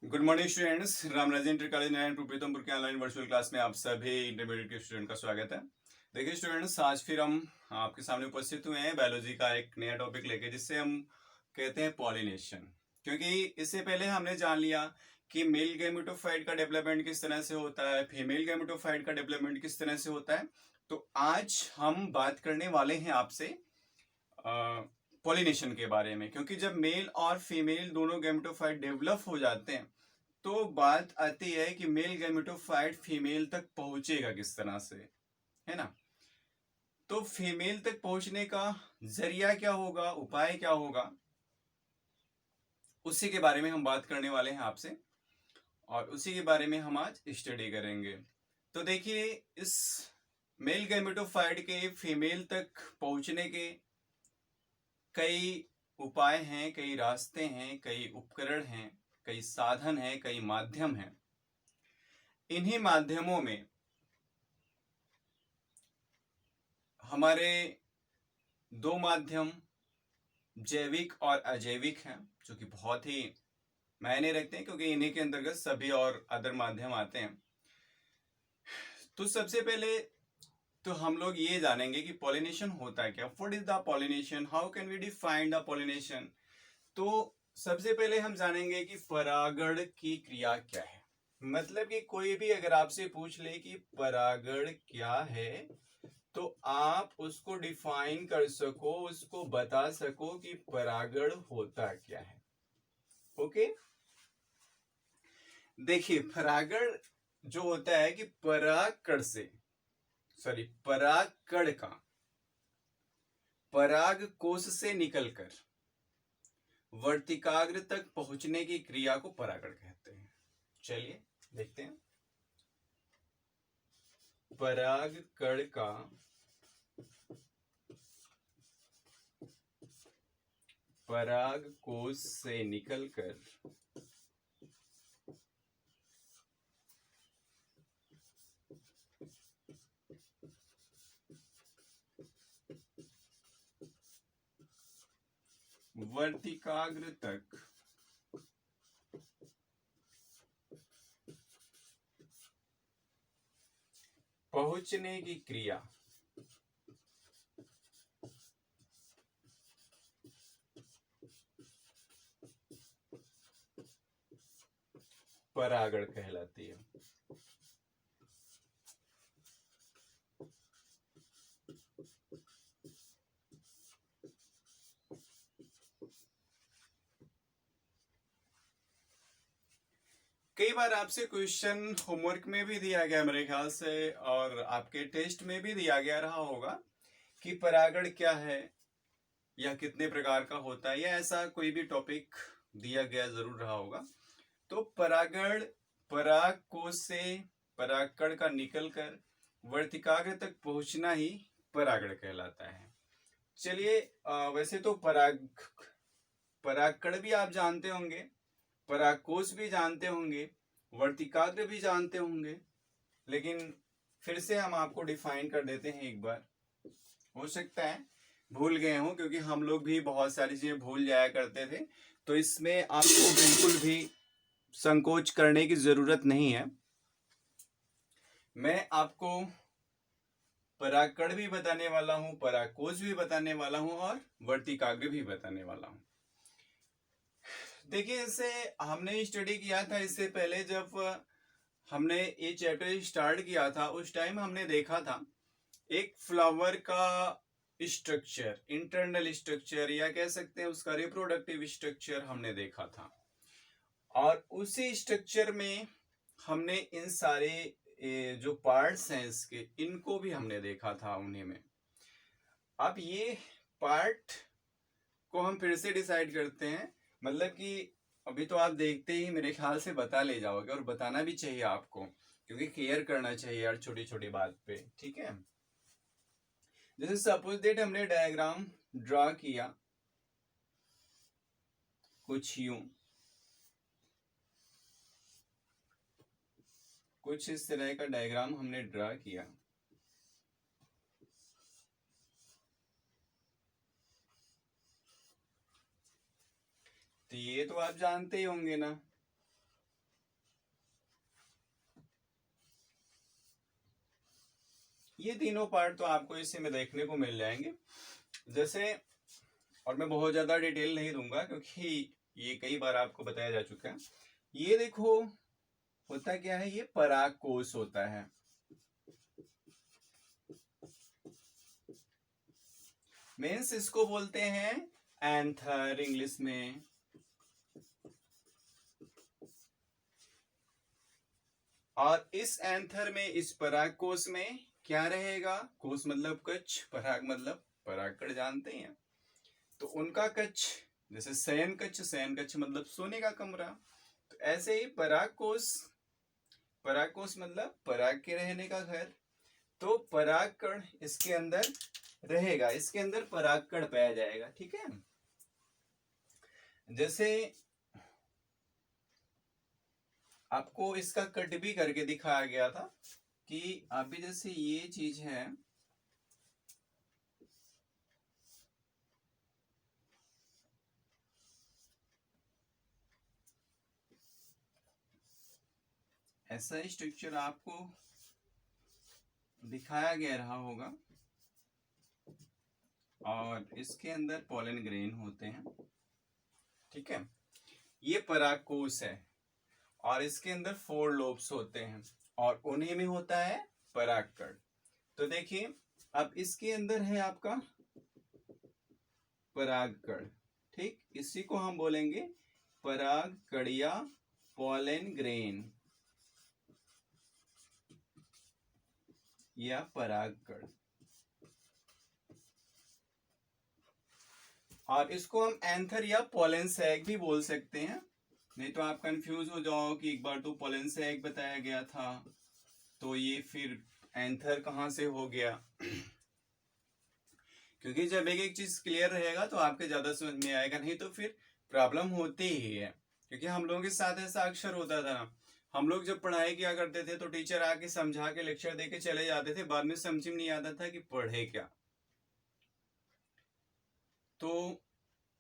Good morning students, Ramraj inter college Narayanpur Pritampur के online virtual class में आप सभी इंटरमीडिएट के स्टूडेंट का स्वागत है। देखिए स्टूडेंट्स, आज फिर हम आपके सामने उपस्थित हुए हैं बायोलॉजी का एक नया टॉपिक लेके, जिससे हम कहते हैं पॉलिनेशन। क्योंकि इससे पहले हमने जान लिया कि मेल गैमेटोफाइट का डेवलपमेंट किस तरह से होता है, फीमेल गैमेटोफाइट का डेवलपमेंट किस तरह से होता है। तो आज हम बात करने वाले हैं आपसे पॉलिनेशन के बारे में। क्योंकि जब मेल और फीमेल दोनों गैमेटोफाइट डेवलप हो जाते हैं तो बात आती है कि मेल गैमेटोफाइट फीमेल तक पहुंचेगा किस तरह से, है ना। तो फीमेल तक पहुंचने का जरिया क्या होगा, उपाय क्या होगा, उसी के बारे में हम बात करने वाले हैं आपसे, और उसी के बारे में हम आज स्टडी करेंगे। तो देखिए, इस मेल गैमेटोफाइट के फीमेल तक पहुंचने के कई उपाय हैं, कई रास्ते हैं, कई उपकरण हैं, कई साधन हैं, कई माध्यम हैं। इन्हीं माध्यमों में हमारे दो माध्यम जैविक और अजैविक हैं, जो कि बहुत ही मायने रखते हैं, क्योंकि इन्हीं के अंतर्गत सभी और अदर माध्यम आते हैं। तो सबसे पहले तो हम लोग ये जानेंगे कि पॉलिनेशन होता है क्या, what is the pollination, how can we define the pollination. तो सबसे पहले हम जानेंगे कि परागण की क्रिया क्या है। मतलब कि कोई भी अगर आपसे पूछ ले कि परागण क्या है, तो आप उसको डिफाइन कर सको, उसको बता सको कि परागण होता क्या है। ओके, देखिए परागण जो होता है कि परागकण का पराग कोश से निकलकर वर्तिकाग्र तक पहुंचने की क्रिया को परागण कहते हैं। चलिए देखते हैं। परागकण का पराग कोश से निकलकर वर्तिकाग्र तक पहुंचने की क्रिया परागण कहलाती है। कई बार आपसे क्वेश्चन होमवर्क में भी दिया गया मेरे ख्याल से, और आपके टेस्ट में भी दिया गया रहा होगा कि परागण क्या है या कितने प्रकार का होता है, या ऐसा कोई भी टॉपिक दिया गया जरूर रहा होगा। तो परागण पराग कोश से परागकण का निकलकर वर्तिकाग्र तक पहुंचना ही परागण कहलाता है। चलिए, वैसे तो परागकण भी आप जानते होंगे, परागकोश भी जानते होंगे, वर्तिकाग्र भी जानते होंगे, लेकिन फिर से हम आपको डिफाइन कर देते हैं एक बार। हो सकता है भूल गए हों, क्योंकि हम लोग भी बहुत सारी चीजें भूल जाया करते थे। तो इसमें आपको बिल्कुल भी संकोच करने की जरूरत नहीं है। मैं आपको परागकण भी बताने वाला हूं, परागकोश भी बताने वाला हूं, और वर्तिकाग्र भी बताने वाला हूं। देखिए, इसे हमने स्टडी किया था इससे पहले, जब हमने ये चैप्टर स्टार्ट किया था उस टाइम हमने देखा था एक फ्लावर का स्ट्रक्चर, इंटरनल स्ट्रक्चर, या कह सकते हैं उसका रिप्रोडक्टिव स्ट्रक्चर हमने देखा था। और उसी स्ट्रक्चर में हमने इन सारे जो पार्ट्स हैं इसके, इनको भी हमने देखा था उन्हीं में। अब ये पार्ट को हम फिर से डिसाइड करते हैं, मतलब कि अभी तो आप देखते ही मेरे ख्याल से बता ले जाओगे, और बताना भी चाहिए आपको, क्योंकि केयर करना चाहिए यार छोटी छोटी बात पे, ठीक है। जैसे सपोज दैट हमने डायग्राम ड्रा किया कुछ यूं, कुछ इस तरह का डायग्राम हमने ड्रा किया। तो ये तो आप जानते ही होंगे ना ये तीनों पार्ट तो आपको इसी में देखने को मिल जाएंगे। जैसे, और मैं बहुत ज्यादा डिटेल नहीं दूंगा क्योंकि ये कई बार आपको बताया जा चुका है। ये देखो, होता क्या है, ये पराग कोष होता है। मीन्स इसको बोलते हैं एंथर इंग्लिश में। और इस एंथर में, इस पराग कोष में क्या रहेगा? कोष मतलब कक्ष, पराग मतलब परागकण, जानते हैं। तो उनका कक्ष, जैसे शयन कक्ष, शयन कक्ष मतलब सोने का कमरा। तो ऐसे ही पराग कोष मतलब पराग के रहने का घर। तो परागकण इसके अंदर रहेगा, इसके अंदर परागकण पाया जाएगा। ठीक है, जैसे आपको इसका कट भी करके दिखाया गया था कि अभी जैसे ये चीज है, ऐसा स्ट्रक्चर आपको दिखाया गया रहा होगा। और इसके अंदर पोलन ग्रेन होते हैं। ठीक है, ये परागकोश है और इसके अंदर 4 लोब्स होते हैं और उन्हीं में होता है परागकण। तो देखिए, अब इसके अंदर है आपका परागकण। ठीक, इसी को हम बोलेंगे परागकण या पोलन ग्रेन या परागकण। और इसको हम एंथर या पोलन सैक भी बोल सकते हैं। नहीं तो आप कंफ्यूज हो जाओ कि एक बार तो पोलन सैक बताया गया था, तो ये फिर एंथर कहां से हो गया। क्योंकि जब एक चीज क्लियर रहेगा तो आपके ज्यादा समझ में आएगा, नहीं तो फिर प्रॉब्लम होती ही है। क्योंकि हम लोगों के साथ ऐसा अक्सर होता था ना, हम लोग जब पढ़ाई किया करते थे तो टीचर आके समझा के लेक्चर दे के चले जाते थे, बाद में समझ में नहीं आता था कि पढ़े क्या। तो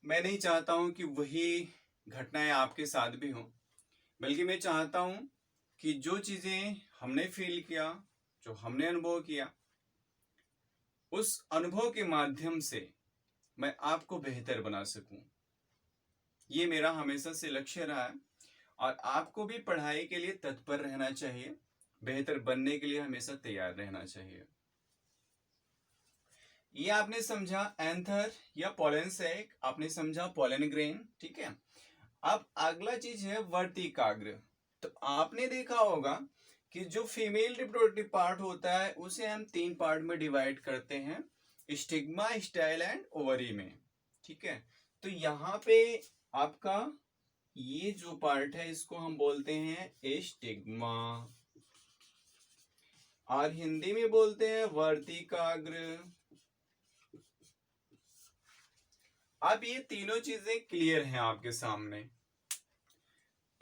मैं नहीं चाहता हूं कि वही घटनाएं आपके साथ भी हों, बल्कि मैं चाहता हूं कि जो चीजें हमने फील किया, जो हमने अनुभव किया, उस अनुभव के माध्यम से मैं आपको बेहतर बना सकूं। ये मेरा हमेशा से लक्ष्य रहा है। और आपको भी पढ़ाई के लिए तत्पर रहना चाहिए, बेहतर बनने के लिए हमेशा तैयार रहना चाहिए। ये आपने समझा एंथर या पोलन सैक, आपने समझा पोलन ग्रेन। ठीक है, अब अगला चीज है वर्तिकाग्र। तो आपने देखा होगा कि जो फीमेल रिप्रोडक्टिव पार्ट होता है उसे हम 3 पार्ट में डिवाइड करते हैं, स्टिग्मा, स्टाइल एंड ओवरी में। ठीक है, तो यहाँ पे आपका ये जो पार्ट है इसको हम बोलते हैं स्टिग्मा, और हिंदी में बोलते हैं वर्तिकाग्र। अब ये तीनों चीजें क्लियर हैं आपके सामने।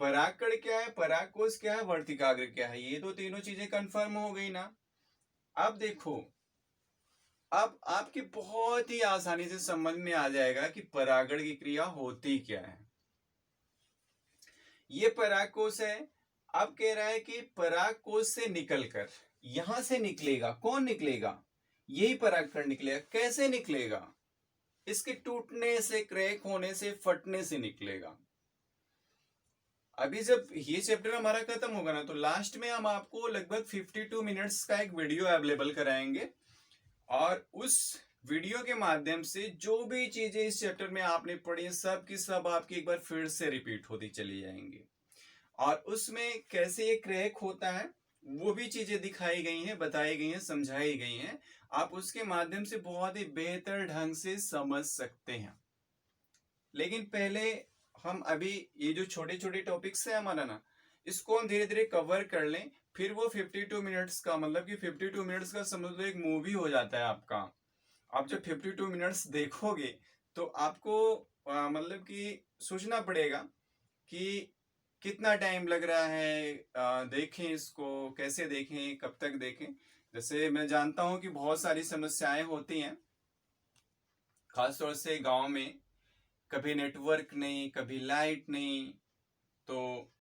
परागकण क्या है, परागकोश क्या है, वर्तिकाग्र क्या है, ये तो तीनों चीजें कंफर्म हो गई ना। अब देखो, अब आपके बहुत ही आसानी से समझ में आ जाएगा कि परागण की क्रिया होती क्या है। ये परागकोश है। अब कह रहा है कि परागकोश से निकलकर यहां से निकलेगा, कौन निकलेगा? यही परागकण निकलेगा। कैसे निकलेगा? इसके टूटने से, क्रैक होने से, फटने से निकलेगा। अभी जब ये चैप्टर हमारा खत्म होगा ना, तो लास्ट में हम आपको लगभग 52 मिनट्स का एक वीडियो अवेलेबल कराएंगे और उस वीडियो के माध्यम से जो भी चीजें इस चैप्टर में आपने पढ़ी सब की सब आपकी एक बार फिर से रिपीट होती चली जाएंगी। और उसमें कैसे ये क्रैक होता है वो भी चीजें दिखाई गई हैं, बताई गई हैं, समझाई गई हैं। आप उसके माध्यम से बहुत ही बेहतर ढंग से समझ सकते हैं। लेकिन पहले हम अभी ये जो छोटे छोटे टॉपिक्स है हमारा ना, इसको हम धीरे धीरे कवर कर लें। फिर वो 52 मिनट्स का, मतलब कि 52 मिनट्स का समझ लो एक मूवी हो जाता है आपका। आप जब 52 मिनट्स देखोगे तो आपको मतलब कि सोचना पड़ेगा कि कितना टाइम लग रहा है, देखें इसको, कैसे देखें, कब तक देखें। जैसे मैं जानता हूं कि बहुत सारी समस्याएं होती हैं, खासतौर से गांव में, कभी नेटवर्क नहीं, कभी लाइट नहीं, तो